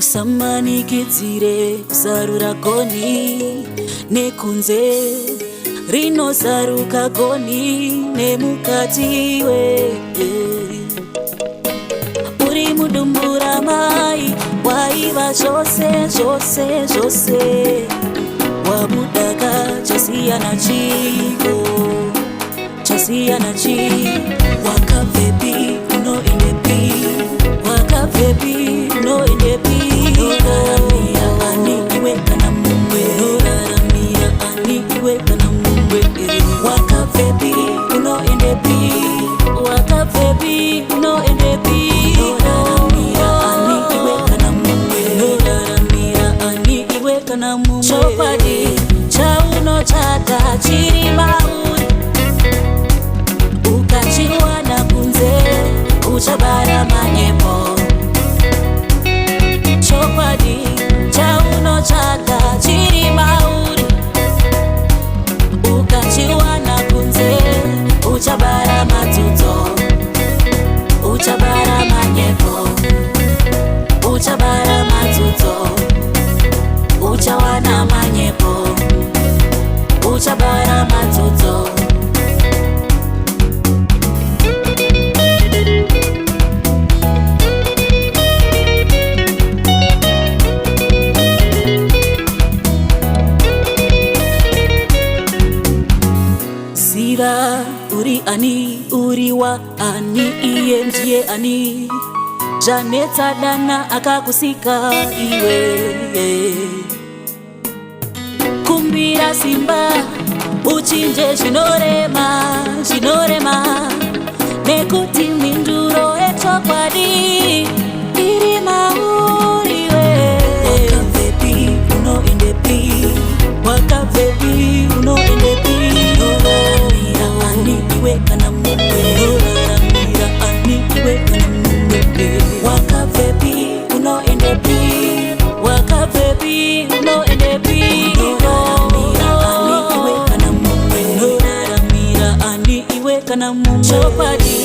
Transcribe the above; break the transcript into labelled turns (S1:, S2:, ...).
S1: usamanikidzire kusarura goni nekunze rinosaruka goni nemukatiwe. Uri mudumbura mai waiva zvose zvose zvose, wamudaka chasiyana chiko chasiyana chi. Wakabvepi unoendepi, wakabvepi unoendepi, unoraramira ani iwe kana mumwe, unoraramira ani iwe kana mumwe. Wakabvepi unoendepi, wakabvepi unoendepi, unoraramira ani iwe kana mumwe, unoraramira ani iwe kana mumwe. Chokwadi chaunotsvaka chiri mauri, ukachiwana kunze uchabara manyepo. Chokwadi chaunotsvaka chiri mauri, ukachiwana kunze uchabara matuto, uchabara manyepo, uchabara matuto, uchawana manyepo, uchabara matuto. Ziva uri ani, uri wa ani, iye ndiye ani. Zvanetsa dana akakusika iwe, kumbira simba uchinje zvinorema zvinorema, nekuti minduro yechokwadi iri mauriwe. Wakabvepi unoendepi, wakabvepi unoendepi, unoraramira ani iwe kana mumwe, unoraramira ani iwe kana mumwe. Wakabvepi unoendepi, wakabvepi unoendepi, unoraramira ani iwe kana mumwe, unoraramira ani iwe kana mumwe. Chokwadi